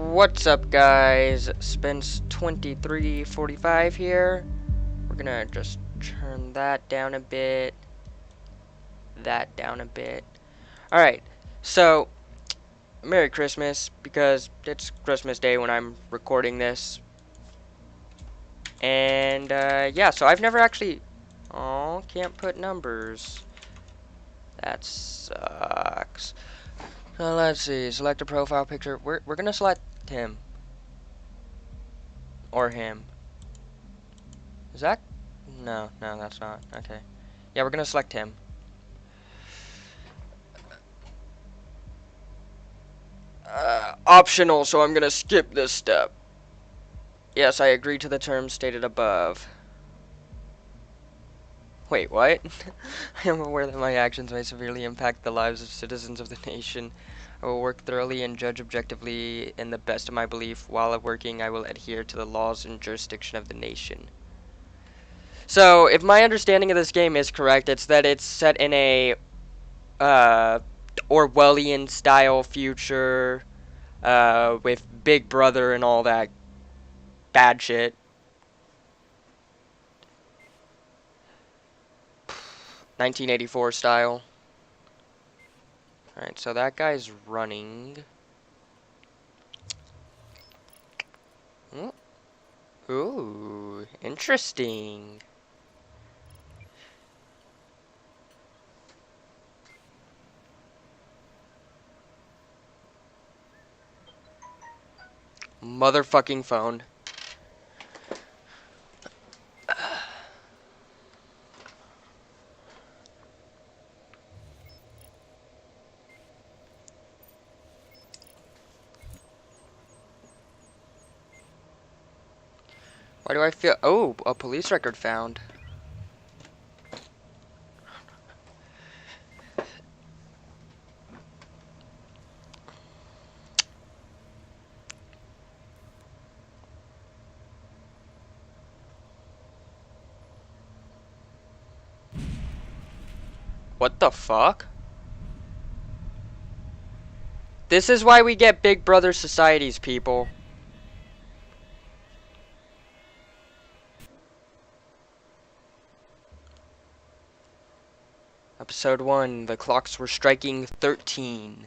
What's up, guys? Spence2345 here. We're gonna just turn that down a bit. That down a bit. Alright, so, Merry Christmas, because it's Christmas Day when I'm recording this. And, yeah, so I've never actually... Oh, can't put numbers. That sucks. So let's see, select a profile picture. We're gonna select him. Or him. Is that? No, that's not. Okay. Yeah, we're gonna select him. Optional, so I'm gonna skip this step. Yes, I agree to the terms stated above. Wait, what? I am aware that my actions may severely impact the lives of citizens of the nation. I will work thoroughly and judge objectively in the best of my belief. While working, I will adhere to the laws and jurisdiction of the nation. So, if my understanding of this game is correct, it's that it's set in a Orwellian style future with Big Brother and all that bad shit. (1984) style. Alright, so that guy's running. Ooh, interesting. Motherfucking phone. Why do I feel... Oh, a police record found. What the fuck? This is why we get Big Brother societies, people. Episode 1, the clocks were striking 13.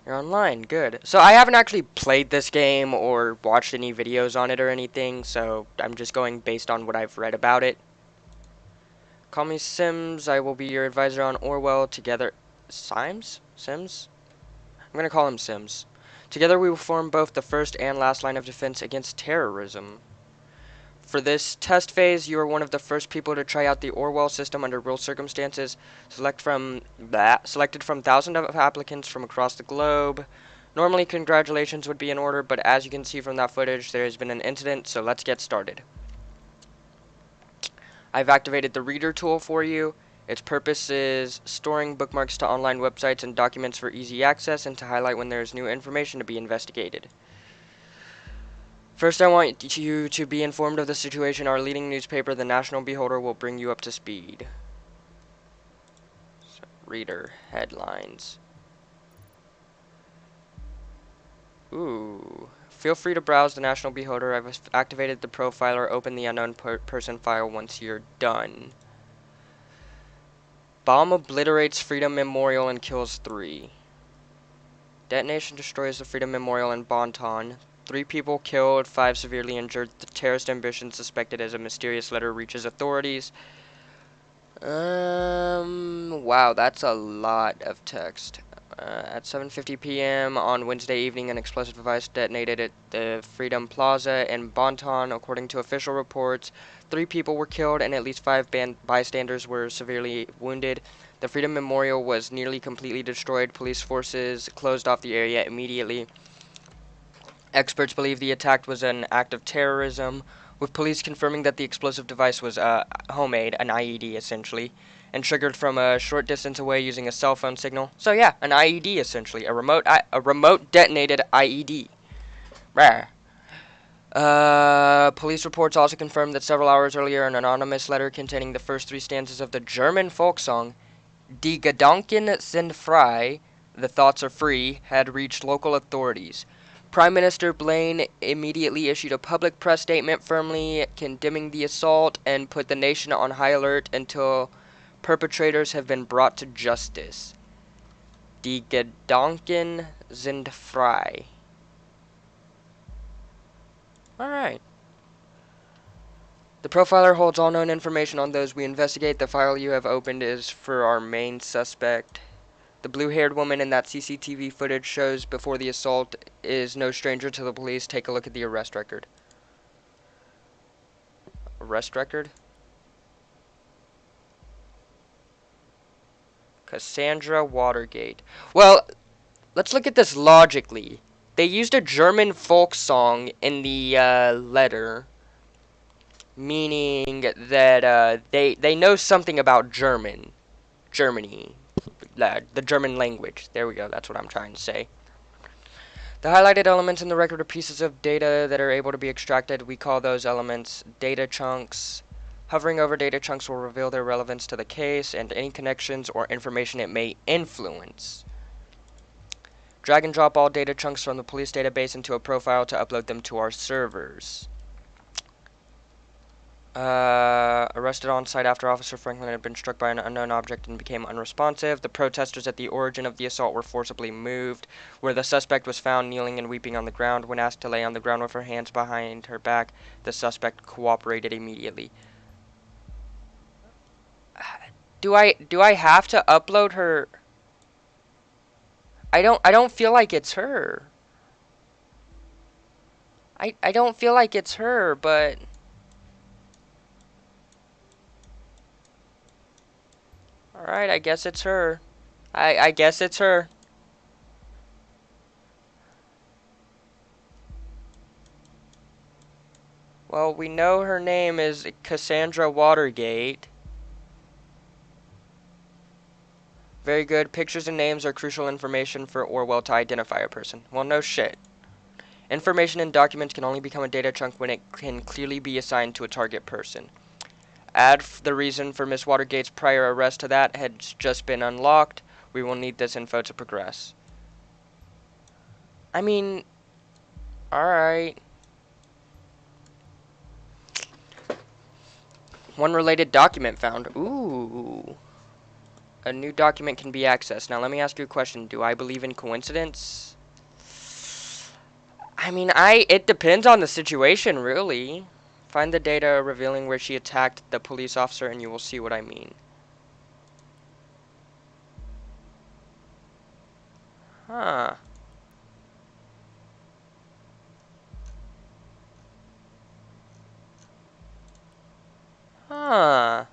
You're online, good. So I haven't actually played this game or watched any videos on it or anything, so I'm just going based on what I've read about it. Call me Sims, I will be your advisor on Orwell. Together... Sims? Sims? I'm gonna call him Sims. Together we will form both the first and last line of defense against terrorism. For this test phase, you are one of the first people to try out the Orwell system under real circumstances. Selected from thousands of applicants from across the globe. Normally, congratulations would be in order, but as you can see from that footage, there has been an incident, so let's get started. I've activated the reader tool for you. Its purpose is storing bookmarks to online websites and documents for easy access and to highlight when there is new information to be investigated. First, I want you to be informed of the situation. Our leading newspaper, the National Beholder, will bring you up to speed. So, reader headlines. Ooh. Feel free to browse the National Beholder. I've activated the profiler. Open the unknown person file once you're done. Bomb obliterates Freedom Memorial and kills 3. Detonation destroys the Freedom Memorial in Bonton. 3 people killed, 5 severely injured. The terrorist ambition suspected as a mysterious letter reaches authorities. Wow, that's a lot of text. At 7:50 p.m. on Wednesday evening, an explosive device detonated at the Freedom Plaza in Bonton. According to official reports, 3 people were killed and at least 5 bystanders were severely wounded. The Freedom Memorial was nearly completely destroyed. Police forces closed off the area immediately. Experts believe the attack was an act of terrorism, with police confirming that the explosive device was homemade, an IED essentially, and triggered from a short distance away using a cell phone signal. So yeah, an IED essentially, a remote detonated IED. Rare. Police reports also confirmed that several hours earlier, an anonymous letter containing the first 3 stanzas of the German folk song Die Gedanken sind frei, the thoughts are free, had reached local authorities. Prime Minister Blaine immediately issued a public press statement firmly condemning the assault and put the nation on high alert until perpetrators have been brought to justice. Die Gedanken sind frei. Alright. The profiler holds all known information on those we investigate. The file you have opened is for our main suspect. The blue-haired woman in that CCTV footage shows before the assault is no stranger to the police. Take a look at the arrest record. Arrest record? Cassandra Watergate. Well, let's look at this logically. They used a German folk song in the letter, meaning that they know something about Germany, the German language. There we go. That's what I'm trying to say. The highlighted elements in the record are pieces of data that are able to be extracted. We call those elements data chunks. Hovering over data chunks will reveal their relevance to the case and any connections or information it may influence. Drag and drop all data chunks from the police database into a profile to upload them to our servers. Arrested on site after Officer Franklin had been struck by an unknown object and became unresponsive. The protesters at the origin of the assault were forcibly moved, where the suspect was found kneeling and weeping on the ground. When asked to lay on the ground with her hands behind her back, the suspect cooperated immediately. Do I have to upload her? I don't feel like it's her. I don't feel like it's her, but alright, I guess it's her. I guess it's her. Well, we know her name is Cassandra Watergate. Very good. Pictures and names are crucial information for Orwell to identify a person. Well, no shit. Information in documents can only become a data chunk when it can clearly be assigned to a target person. Add the reason for Miss Watergate's prior arrest to that had just been unlocked. We will need this info to progress. I mean, alright. One related document found. Ooh. A new document can be accessed. Now let me ask you a question. Do I believe in coincidence? I mean, it depends on the situation, really. Find the data revealing where she attacked the police officer and you will see what I mean. Huh. Huh.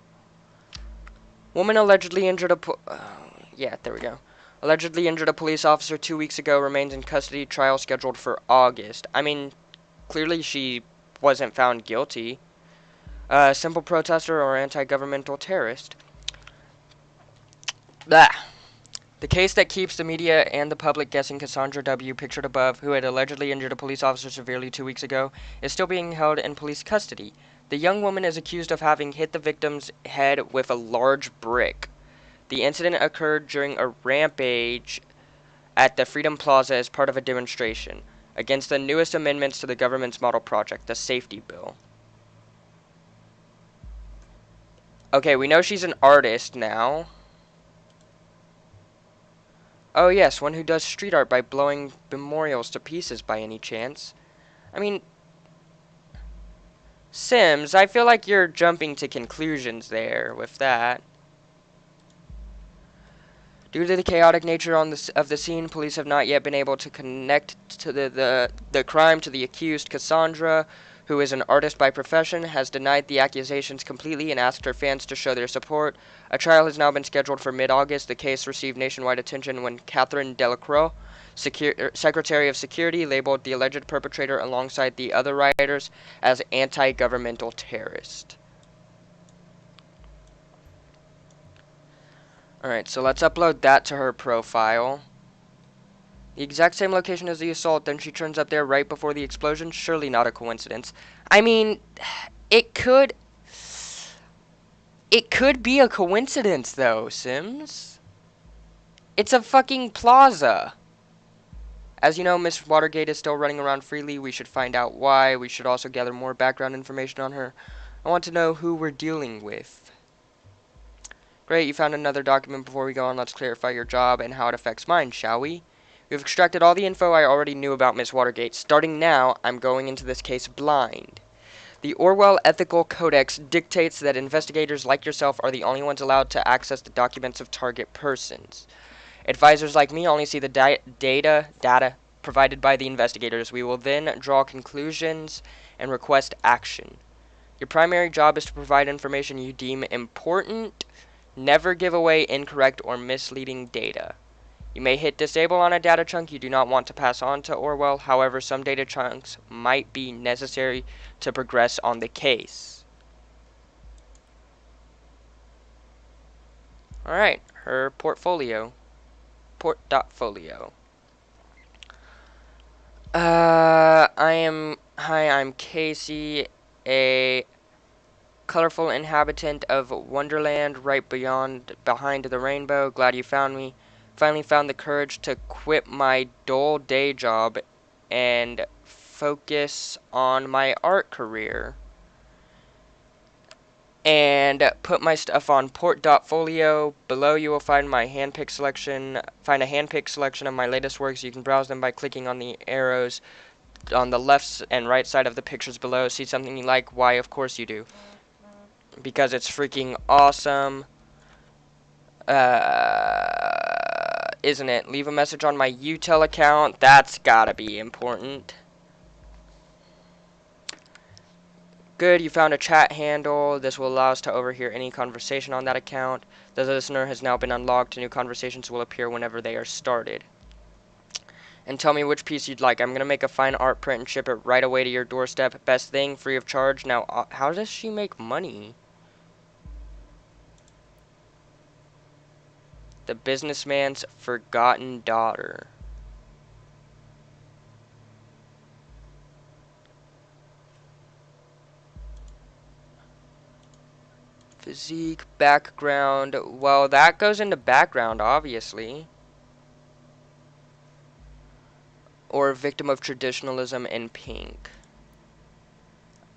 Woman allegedly injured a yeah, there we go. Allegedly injured a police officer 2 weeks ago, remains in custody, trial scheduled for August. I mean, clearly she wasn't found guilty. Simple protester or anti-governmental terrorist. Blah. The case that keeps the media and the public guessing Cassandra W., pictured above, who had allegedly injured a police officer severely 2 weeks ago, is still being held in police custody. The young woman is accused of having hit the victim's head with a large brick. The incident occurred during a rampage at the Freedom Plaza as part of a demonstration against the newest amendments to the government's model project, the Safety Bill. Okay, we know she's an artist now. Oh yes, one who does street art by blowing memorials to pieces by any chance. I mean, Sims, I feel like you're jumping to conclusions there with that. Due to the chaotic nature of the scene, police have not yet been able to connect to the crime to the accused. Cassandra, who is an artist by profession, has denied the accusations completely and asked her fans to show their support. A trial has now been scheduled for mid-August. The case received nationwide attention when Catherine Delacroix, Secretary of Security, labeled the alleged perpetrator alongside the other rioters as anti-governmental terrorist. Alright, so let's upload that to her profile. The exact same location as the assault, then she turns up there right before the explosion? Surely not a coincidence. I mean, it could be a coincidence though, Sims. It's a fucking plaza. As you know, Miss Watergate is still running around freely. We should find out why. We should also gather more background information on her. I want to know who we're dealing with. Great, you found another document. Before we go on, let's clarify your job and how it affects mine, shall we? We've extracted all the info I already knew about Miss Watergate. Starting now, I'm going into this case blind. The Orwell Ethical Codex dictates that investigators like yourself are the only ones allowed to access the documents of target persons. Advisors like me only see the data provided by the investigators. We will then draw conclusions and request action. Your primary job is to provide information you deem important. Never give away incorrect or misleading data. You may hit disable on a data chunk you do not want to pass on to Orwell. However, some data chunks might be necessary to progress on the case. Alright, her portfolio. Port.folio. Hi, I'm Casey, a colorful inhabitant of Wonderland right behind the rainbow. Glad you found me. Finally found the courage to quit my dull day job and focus on my art career. And put my stuff on port.folio. Below you will find my handpicked selection. Find a handpicked selection of my latest works. You can browse them by clicking on the arrows on the left and right side of the pictures below. See something you like? Why, of course you do. Because it's freaking awesome. Isn't it? Leave a message on my UTEL account. That's gotta be important. Good, you found a chat handle. This will allow us to overhear any conversation on that account. The listener has now been unlocked. New conversations will appear whenever they are started. And tell me which piece you'd like. I'm going to make a fine art print and ship it right away to your doorstep. Best thing, free of charge. Now, how does she make money? The businessman's forgotten daughter. Physique, background. Well, that goes into background, obviously. Or a victim of traditionalism in pink.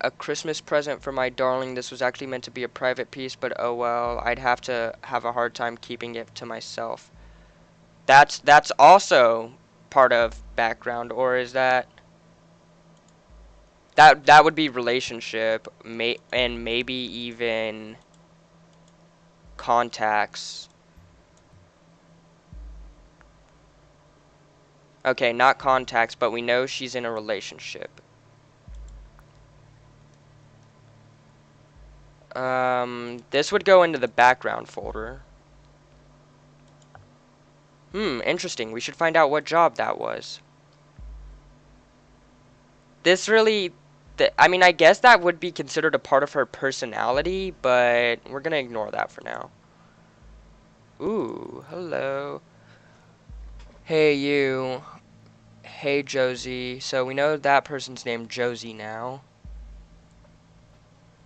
A Christmas present for my darling. This was actually meant to be a private piece, but oh well. I'd have to have a hard time keeping it to myself. That's also part of background, or is that... That would be relationship, and maybe even contacts. Okay, not contacts, but we know she's in a relationship. This would go into the background folder. Interesting. We should find out what job that was. This really... I mean, I guess that would be considered a part of her personality, but we're gonna ignore that for now. Ooh, hello. Hey, you. Hey, Josie. So we know that person's named Josie now.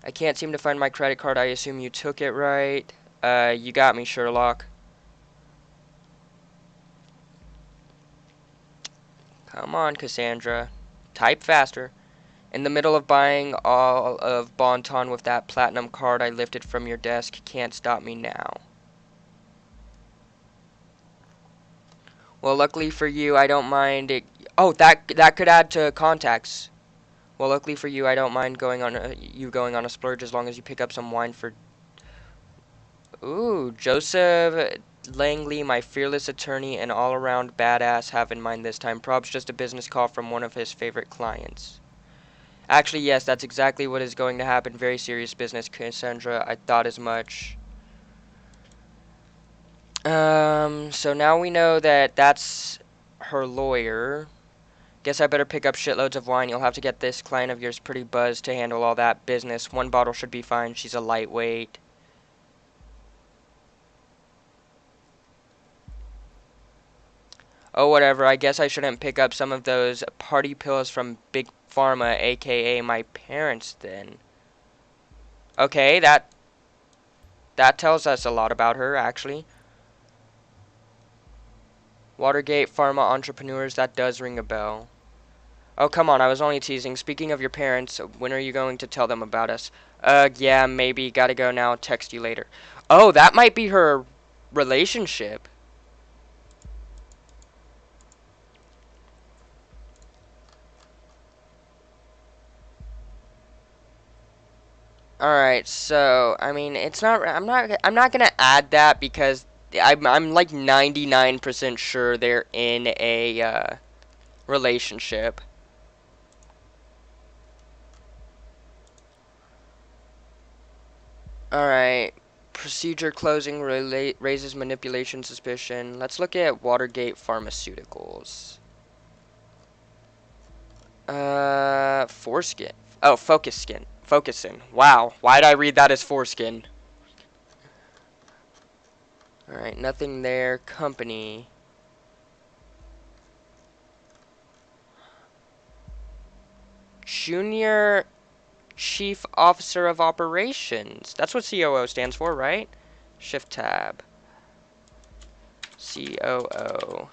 I can't seem to find my credit card. I assume you took it, right? You got me, Sherlock. Come on, Cassandra. Type faster. In the middle of buying all of Bon-Ton with that platinum card I lifted from your desk. Can't stop me now. Well, luckily for you, I don't mind it. Oh, that could add to contacts. Well, luckily for you, I don't mind going on a splurge as long as you pick up some wine for... Ooh, Joseph Langley, my fearless attorney and all-around badass, have in mind this time. Prob's just a business call from one of his favorite clients. Actually, yes, that's exactly what is going to happen. Very serious business, Cassandra. I thought as much. So now we know that that's her lawyer. Guess I better pick up shitloads of wine. You'll have to get this client of yours pretty buzzed to handle all that business. One bottle should be fine. She's a lightweight. Oh, whatever. I guess I shouldn't pick up some of those party pills from Big Pharma, aka my parents, then. Okay, that tells us a lot about her, actually. Watergate pharma entrepreneurs, that does ring a bell. Oh, come on, I was only teasing. Speaking of your parents, when are you going to tell them about us? Yeah, maybe. Gotta go now. Text you later. Oh, that might be her relationship. Alright, so, I mean, it's not, I'm not gonna add that because I'm like 99% sure they're in a, relationship. Alright. Procedure closing raises manipulation suspicion. Let's look at Watergate Pharmaceuticals. Foreskin. Oh, focus skin. Focusin. Wow. Why'd I read that as foreskin? Alright, nothing there. Company. Junior Chief Officer of Operations. That's what COO stands for, right? Shift tab. COO.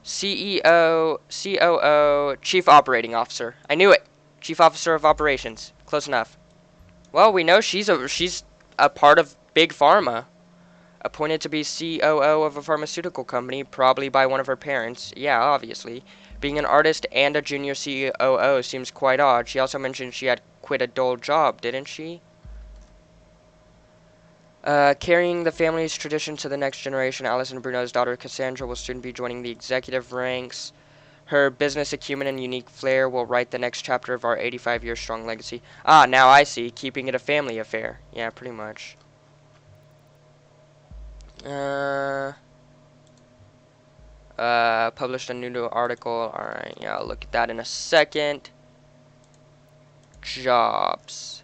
COO, Chief Operating Officer. I knew it. Chief Officer of Operations. Close enough. Well, we know she's a part of Big Pharma. Appointed to be COO of a pharmaceutical company, probably by one of her parents. Yeah, obviously. Being an artist and a junior COO seems quite odd. She also mentioned she had quit a dull job, didn't she? Carrying the family's tradition to the next generation, Alison Bruno's daughter Cassandra will soon be joining the executive ranks. Her business acumen and unique flair will write the next chapter of our 85-year-strong legacy. Ah, now I see. Keeping it a family affair. Yeah, pretty much. Uh... Published a new article. Alright, yeah, I'll look at that in a second. Jobs.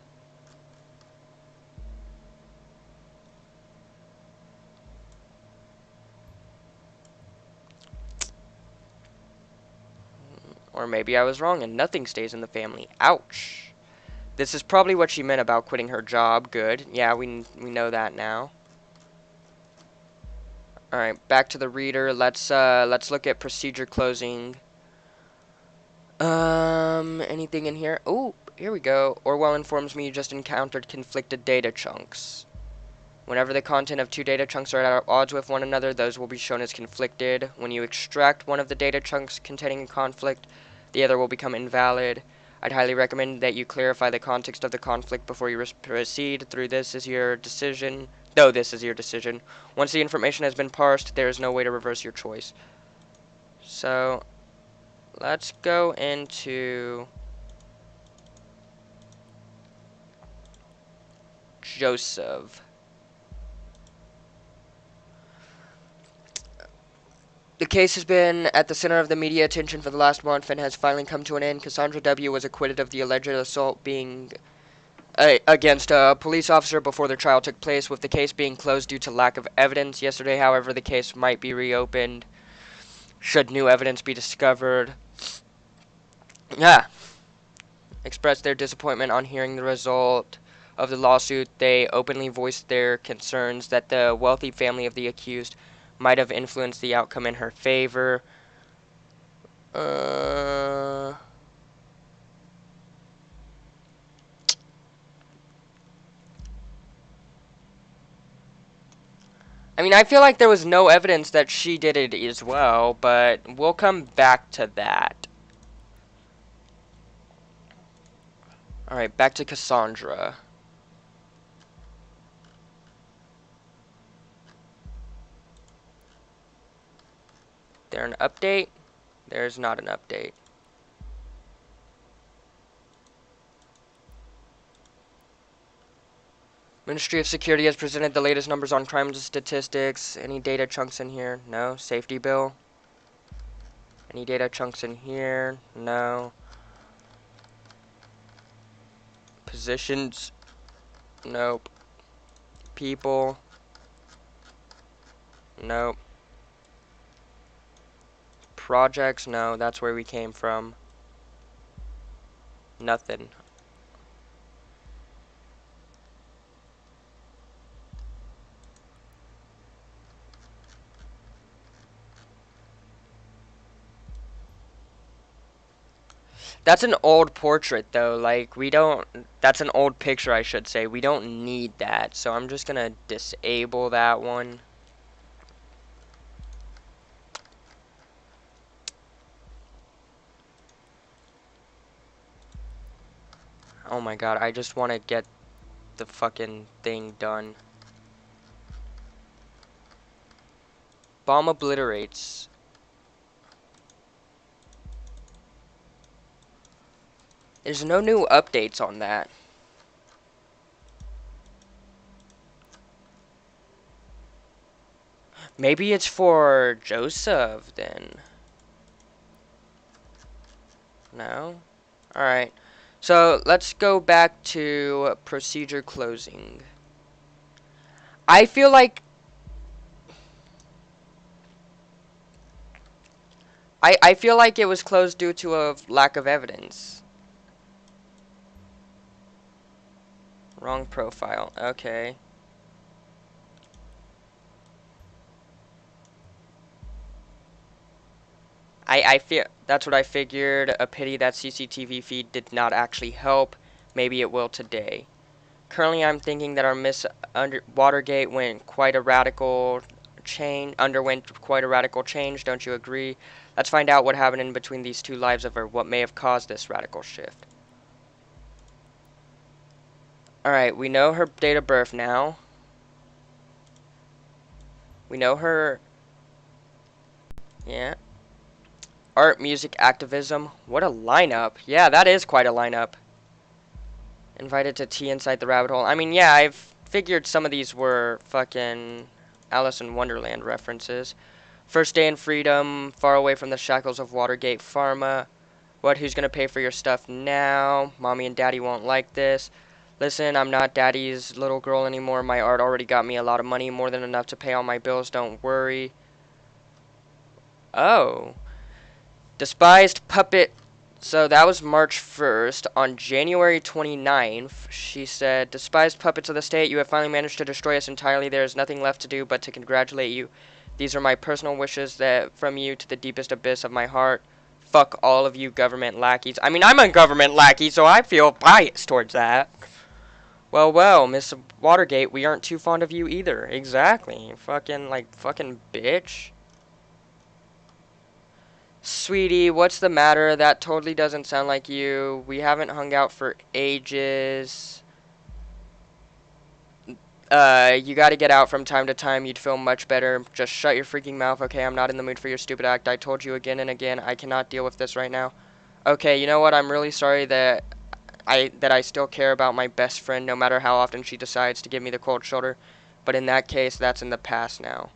Or maybe I was wrong and nothing stays in the family. Ouch. This is probably what she meant about quitting her job. Good. Yeah, we know that now. Alright, back to the reader. Let's look at procedure closing. Anything in here? Oh, here we go. Orwell informs me you just encountered conflicted data chunks. Whenever the content of two data chunks are at odds with one another, those will be shown as conflicted. When you extract one of the data chunks containing a conflict, the other will become invalid. I'd highly recommend that you clarify the context of the conflict before you proceed. Though this is your decision. Once the information has been parsed, there is no way to reverse your choice. So, let's go into Joseph. The case has been at the center of the media attention for the last month and has finally come to an end. Cassandra W. was acquitted of the alleged assault being against a police officer before the trial took place, with the case being closed due to lack of evidence. Yesterday, however, the case might be reopened should new evidence be discovered. Yeah. Expressed their disappointment on hearing the result of the lawsuit. They openly voiced their concerns that the wealthy family of the accused might have influenced the outcome in her favor. I mean, I feel like there was no evidence that she did it as well, but we'll come back to that. Alright, back to Cassandra. There an update? There's not an update. Ministry of Security has presented the latest numbers on crime statistics. Any data chunks in here? No. Safety bill? Any data chunks in here? No. Positions? Nope. People? Nope. Projects? No, that's where we came from. Nothing. That's an old portrait, though. Like, we don't... That's an old picture, I should say. We don't need that. So I'm just gonna disable that one. Oh my god, I just want to get the fucking thing done. Bomb obliterates. There's no new updates on that. Maybe it's for Joseph, then. No? Alright. So, let's go back to procedure closing. I feel like... I feel like it was closed due to a lack of evidence. Wrong profile. Okay. I feel that's what I figured. A pity that CCTV feed did not actually help. Maybe it will today. Currently, I'm thinking that our Miss Watergate underwent quite a radical change. Don't you agree? Let's find out what happened in between these two lives of her. What may have caused this radical shift? All right, we know her date of birth now. We know her. Yeah. Art, music, activism. What a lineup. Yeah, that is quite a lineup. Invited to tea inside the rabbit hole. I mean, yeah, I've figured some of these were fucking Alice in Wonderland references. First day in freedom, far away from the shackles of Watergate Pharma. What, who's gonna pay for your stuff now? Mommy and Daddy won't like this. Listen, I'm not Daddy's little girl anymore. My art already got me a lot of money, more than enough to pay all my bills, don't worry. Oh. Despised puppet. So that was March 1st. On January 29th, she said, Despised puppets of the state, you have finally managed to destroy us entirely. There is nothing left to do but to congratulate you. These are my personal wishes that from you to the deepest abyss of my heart. Fuck all of you government lackeys. I mean, I'm a government lackey, so I feel biased towards that. Well, well, Miss Watergate, we aren't too fond of you either. Exactly. Fucking bitch. Sweetie, what's the matter? That totally doesn't sound like you. We haven't hung out for ages. You gotta get out from time to time. You'd feel much better. Just shut your freaking mouth, okay? I'm not in the mood for your stupid act. I told you again and again, I cannot deal with this right now. Okay, you know what? I'm really sorry that I still care about my best friend, no matter how often she decides to give me the cold shoulder. But in that case, that's in the past now.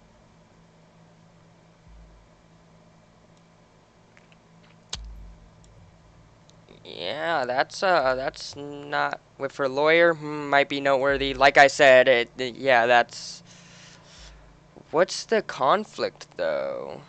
Yeah, that's not with her lawyer. Might be noteworthy. Like I said, yeah, that's. What's the conflict though?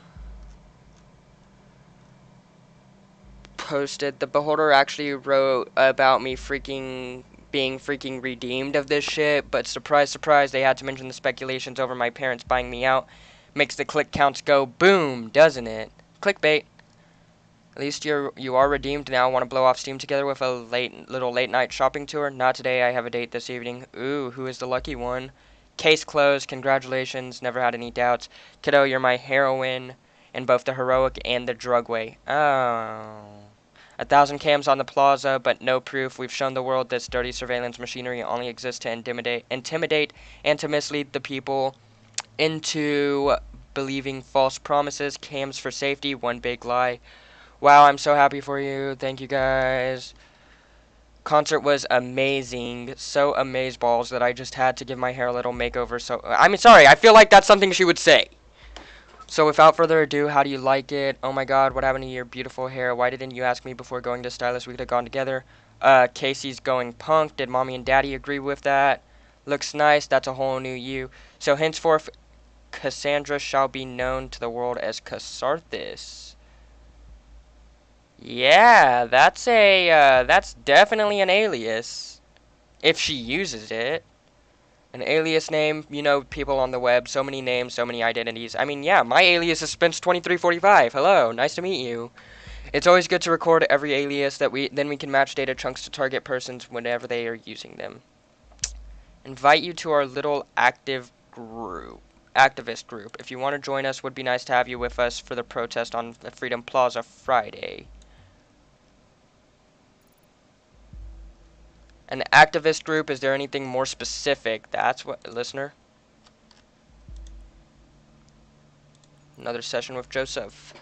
Posted. The Beholder actually wrote about me being freaking redeemed of this shit, but surprise, surprise, they had to mention the speculations over my parents buying me out. Makes the click counts go boom, doesn't it? Clickbait. At least you are redeemed now. Want to blow off steam together with a little late night shopping tour? Not today. I have a date this evening. Ooh, who is the lucky one? Case closed. Congratulations. Never had any doubts. Kiddo, you're my heroine in both the heroic and the drug way. Oh. 1,000 cams on the plaza, but no proof. We've shown the world this dirty surveillance machinery only exists to intimidate, and to mislead the people into believing false promises. Cams for safety. One big lie. Wow, I'm so happy for you. Thank you, guys. Concert was amazing. So amazeballs that I just had to give my hair a little makeover. So, I mean, sorry, I feel like that's something she would say. So, without further ado, how do you like it? Oh my god, what happened to your beautiful hair? Why didn't you ask me before going to stylist? We could have gone together. Casey's going punk. Did mommy and daddy agree with that? Looks nice. That's a whole new you. So, henceforth, Cassandra shall be known to the world as Cassarthus. Yeah, that's definitely an alias. If she uses it. An alias name, you know, people on the web, so many names, so many identities. I mean, yeah, my alias is Spence2345. Hello, nice to meet you. It's always good to record every alias that then we can match data chunks to target persons whenever they are using them. Invite you to our little activist group. If you want to join us, would be nice to have you with us for the protest on the Freedom Plaza Friday. An activist group, is there anything more specific? That's what, listener? Another session with Joseph.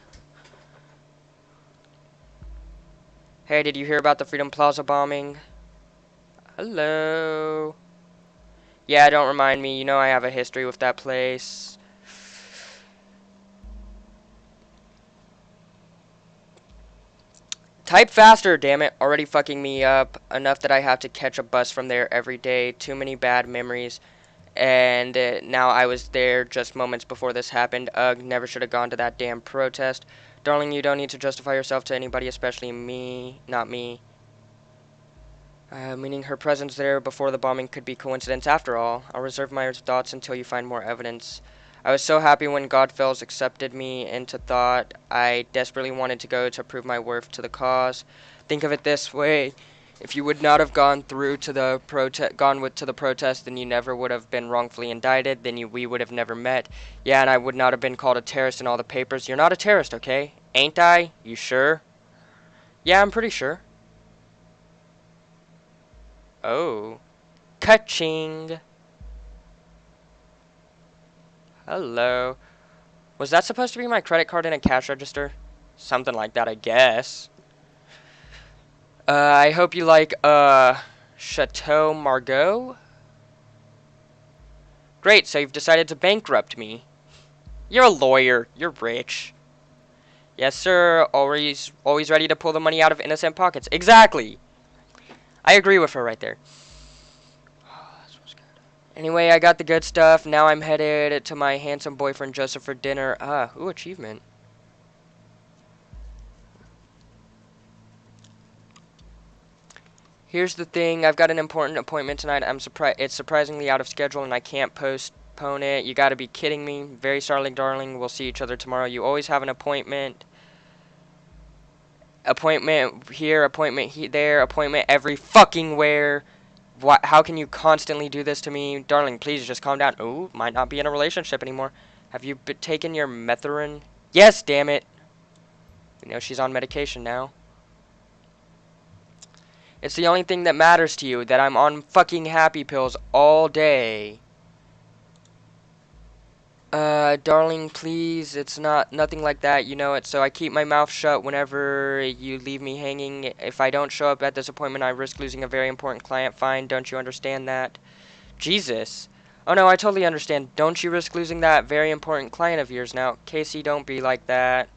Hey, did you hear about the Freedom Plaza bombing? Hello. Yeah, don't remind me. You know I have a history with that place. Type faster, damn it. Already fucking me up. Enough that I have to catch a bus from there every day. Too many bad memories. And now I was there just moments before this happened. Ugh, never should have gone to that damn protest. Darling, you don't need to justify yourself to anybody, especially me. Not me. Meaning her presence there before the bombing could be coincidence after all. I'll reserve my thoughts until you find more evidence. I was so happy when Godfells accepted me into thought. I desperately wanted to go to prove my worth to the cause. Think of it this way. If you would not have gone through to the to the protest, then you never would have been wrongfully indicted. Then we would have never met. Yeah, and I would not have been called a terrorist in all the papers. You're not a terrorist, okay? Ain't I? You sure? Yeah, I'm pretty sure. Oh. Ka-ching. Hello. Was that supposed to be my credit card in a cash register? Something like that, I guess. I hope you like, Chateau Margaux? Great, so you've decided to bankrupt me. You're a lawyer. You're rich. Yes, sir. Always ready to pull the money out of innocent pockets. Exactly. I agree with her right there. Anyway, I got the good stuff. Now I'm headed to my handsome boyfriend Joseph for dinner. Ooh, achievement. Here's the thing. I've got an important appointment tonight. It's surprisingly out of schedule, and I can't postpone it. You got to be kidding me. Very sorry, darling. We'll see each other tomorrow. You always have an appointment. Appointment here, appointment there, appointment every fucking where. How can you constantly do this to me? Darling, please just calm down. Ooh, might not be in a relationship anymore. Have you taken your methadone? Yes, damn it. We know she's on medication now. It's the only thing that matters to you, that I'm on fucking happy pills all day. Darling, please, it's nothing like that, you know it, so I keep my mouth shut whenever you leave me hanging. If I don't show up at this appointment, I risk losing a very important client. Fine, don't you understand that? Jesus. Oh no, I totally understand. Don't you risk losing that very important client of yours now. Casey, don't be like that.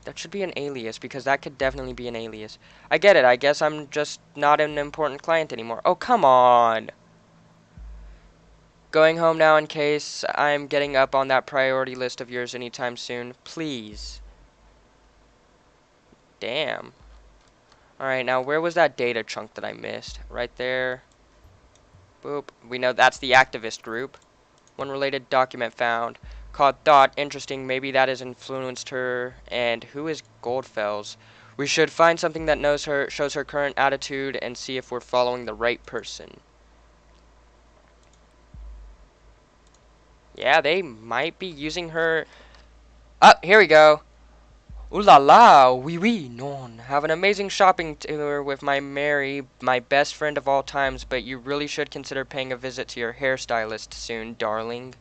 That should be an alias, because that could definitely be an alias. I get it, I guess I'm just not an important client anymore. Oh, come on! Going home now in case I'm getting up on that priority list of yours anytime soon. Please. Damn. Alright, now where was that data chunk that I missed? Right there. Boop. We know that's the activist group. One related document found. Called Thought. Interesting. Maybe that has influenced her. And who is Goldfells? We should find something that shows her current attitude and see if we're following the right person. Yeah, they might be using her. Oh, here we go. Ooh la la, oui oui, non. Have an amazing shopping tour with my Mary, my best friend of all times, but you really should consider paying a visit to your hairstylist soon, darling.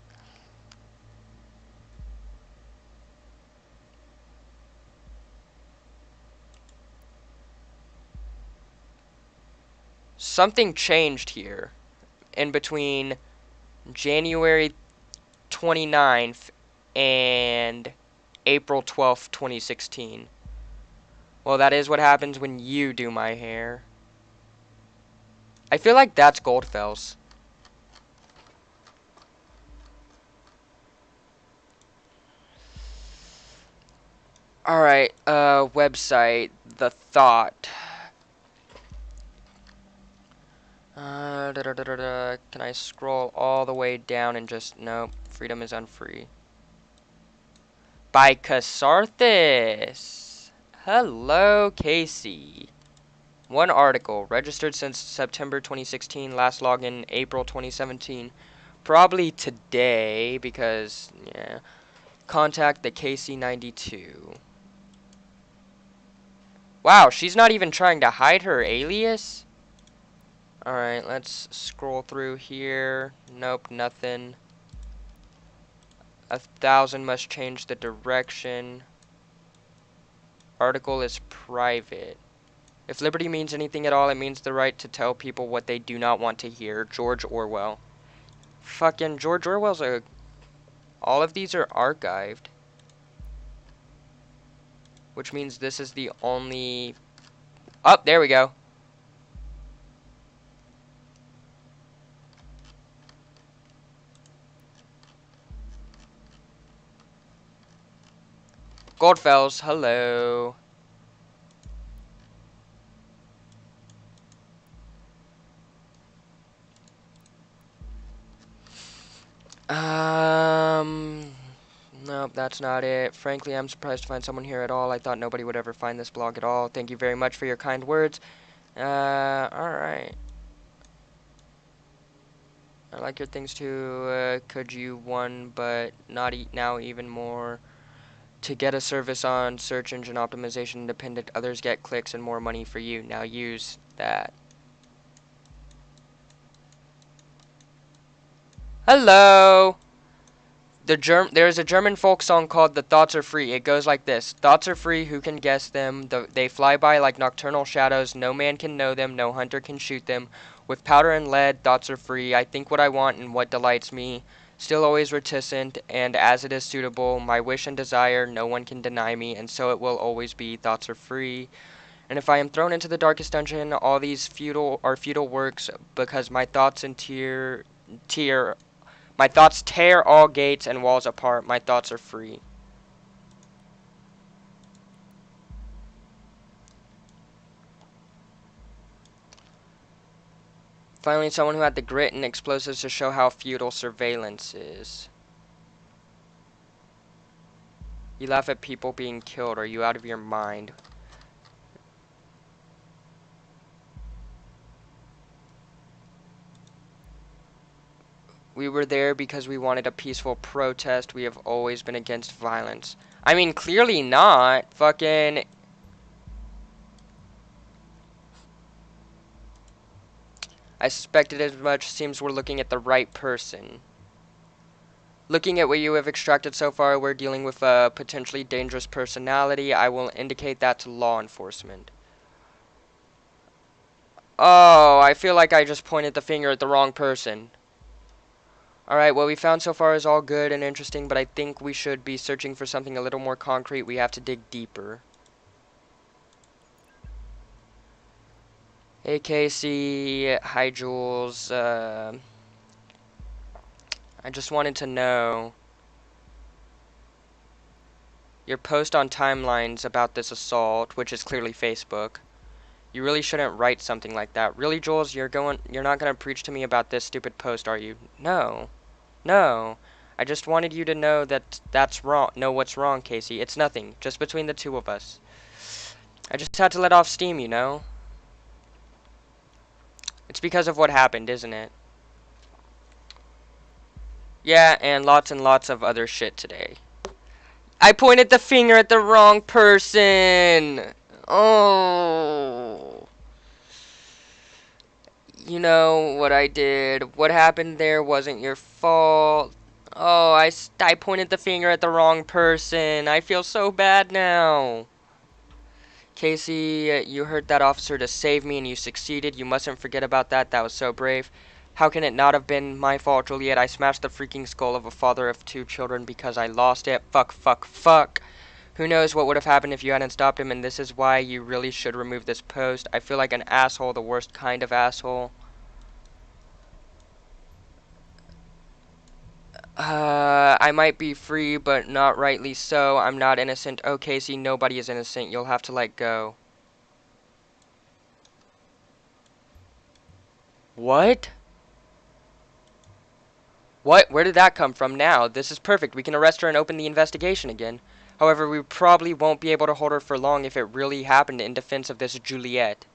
Something changed here in between January 29th and April 12th, 2016. Well, that is what happens when you do my hair. I feel like that's Goldfells. Alright, website, The Thought. Can I scroll all the way down and just, nope, freedom is unfree. By Catharsis. Hello, Casey. One article, registered since September 2016, last login April 2017. Probably today, because, yeah. Contact the KC92. Wow, she's not even trying to hide her alias? Alright, let's scroll through here. Nope, nothing. 1,000 must change the direction. Article is private. If liberty means anything at all, it means the right to tell people what they do not want to hear. George Orwell. Fucking George Orwell's a... All of these are archived. Which means this is the only... Oh, there we go. Goldfells, hello. Nope, that's not it. Frankly, I'm surprised to find someone here at all. I thought nobody would ever find this blog at all. Thank you very much for your kind words. Alright. I like your things too. Could you one, but not eat now even more? To get a service on search engine optimization independent, others get clicks and more money for you. Now use that. Hello! There's a German folk song called "The Thoughts Are Free." It goes like this: Thoughts are free, who can guess them? They fly by like nocturnal shadows. No man can know them, no hunter can shoot them. With powder and lead, thoughts are free. I think what I want and what delights me. Still always reticent, and as it is suitable, my wish and desire, no one can deny me, and so it will always be. Thoughts are free. And if I am thrown into the darkest dungeon, all these futile works, because my thoughts tear my thoughts tear all gates and walls apart. My thoughts are free. Finally, someone who had the grit and explosives to show how futile surveillance is. You laugh at people being killed. Are you out of your mind? We were there because we wanted a peaceful protest. We have always been against violence. I mean, clearly not. Fucking... I suspected as much. Seems we're looking at the right person. Looking at what you have extracted so far, we're dealing with a potentially dangerous personality. I will indicate that to law enforcement. Oh, I feel like I just pointed the finger at the wrong person. Alright, what we found so far is all good and interesting, but I think we should be searching for something a little more concrete. We have to dig deeper. Hey Casey, hi Jules, I just wanted to know your post on timelines about this assault, which is clearly Facebook. You really shouldn't write something like that. Really, Jules, you're not gonna preach to me about this stupid post, are you? No. No. I just wanted you to know that that's wrong. Know what's wrong, Casey. It's nothing. Just between the two of us. I just had to let off steam, you know? It's because of what happened, isn't it? Yeah, and lots of other shit today. I pointed the finger at the wrong person! Oh... You know what I did. What happened there wasn't your fault. Oh, I pointed the finger at the wrong person. I feel so bad now. Casey, you hurt that officer to save me and you succeeded. You mustn't forget about that. That was so brave. How can it not have been my fault, Juliet? I smashed the freaking skull of a father of 2 children because I lost it. Fuck. Who knows what would have happened if you hadn't stopped him, and this is why you really should remove this post. I feel like an asshole, the worst kind of asshole. I might be free, but not rightly so. I'm not innocent. Oh, Casey, nobody is innocent. You'll have to let go. What? What? Where did that come from now? This is perfect. We can arrest her and open the investigation again. However, we probably won't be able to hold her for long if it really happened in defense of this Juliet.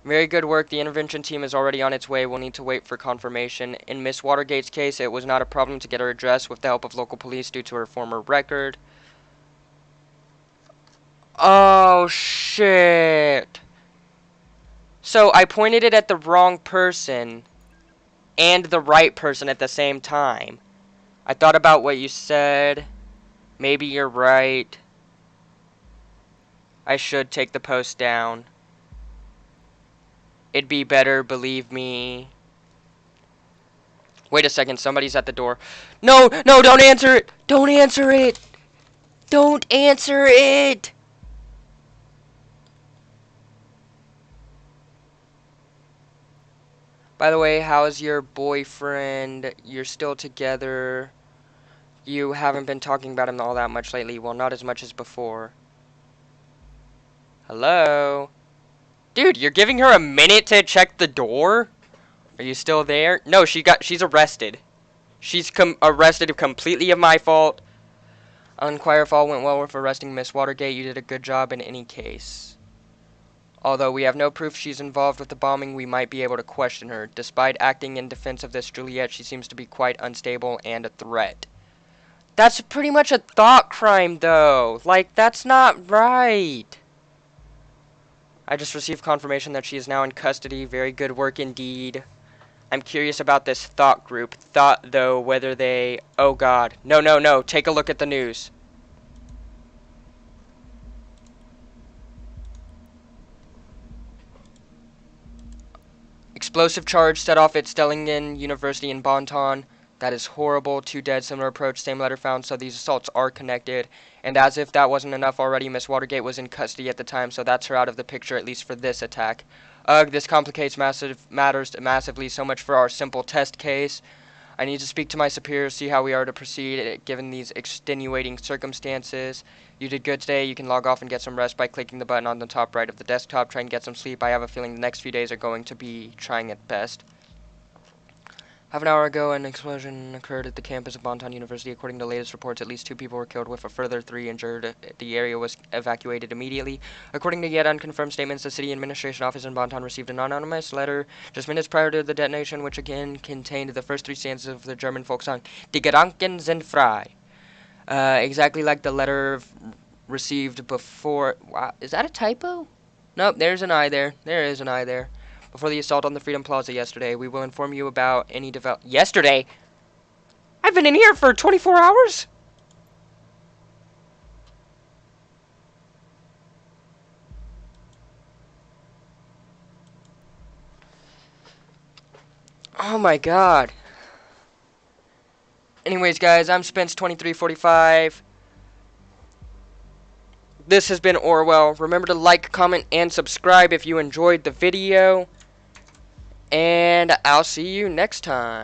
Very good work. The intervention team is already on its way. We'll need to wait for confirmation. In Miss Watergate's case, it was not a problem to get her address with the help of local police due to her former record. Oh, shit. So I pointed it at the wrong person and the right person at the same time. I thought about what you said. Maybe you're right. I should take the post down. It'd be better, believe me. Wait a second, somebody's at the door. No, no, don't answer it! Don't answer it! Don't answer it! By the way, how's your boyfriend? You're still together. You haven't been talking about him all that much lately. Well, not as much as before. Hello? Dude, you're giving her a minute to check the door? Are you still there? No, she's arrested. She's arrested completely of my fault. I'll inquire if all went well with arresting Miss Watergate. You did a good job in any case. Although we have no proof she's involved with the bombing, we might be able to question her. Despite acting in defense of this Juliet, she seems to be quite unstable and a threat. That's pretty much a thought crime, though. Like, that's not right. I just received confirmation that she is now in custody. Very good work indeed. I'm curious about this thought group. Thought, though, whether they... Oh, God. No, no, no. Take a look at the news. Explosive charge set off at Stellingen University in Bonton. That is horrible. 2 dead, similar approach, same letter found, so these assaults are connected. And as if that wasn't enough already, Miss Watergate was in custody at the time, so that's her out of the picture, at least for this attack. Ugh, this complicates matters massively, so much for our simple test case. I need to speak to my superiors, see how we are to proceed, given these extenuating circumstances. You did good today. You can log off and get some rest by clicking the button on the top right of the desktop. Try and get some sleep. I have a feeling the next few days are going to be trying at best. Half an hour ago, an explosion occurred at the campus of Bonton University. According to latest reports, at least 2 people were killed, with a further 3 injured. The area was evacuated immediately. According to yet unconfirmed statements, the city administration office in Bonton received an anonymous letter just minutes prior to the detonation, which again contained the first 3 stanzas of the German folk song, Die Gedanken sind frei. Exactly like the letter received before... Wow, is that a typo? Nope, there's an I there. There is an I there. Before the assault on the Freedom Plaza yesterday. We will inform you about any Yesterday? I've been in here for 24 hours? Oh my god. Anyways, guys, I'm Spence2345. This has been Orwell. Remember to like, comment, and subscribe if you enjoyed the video. And I'll see you next time.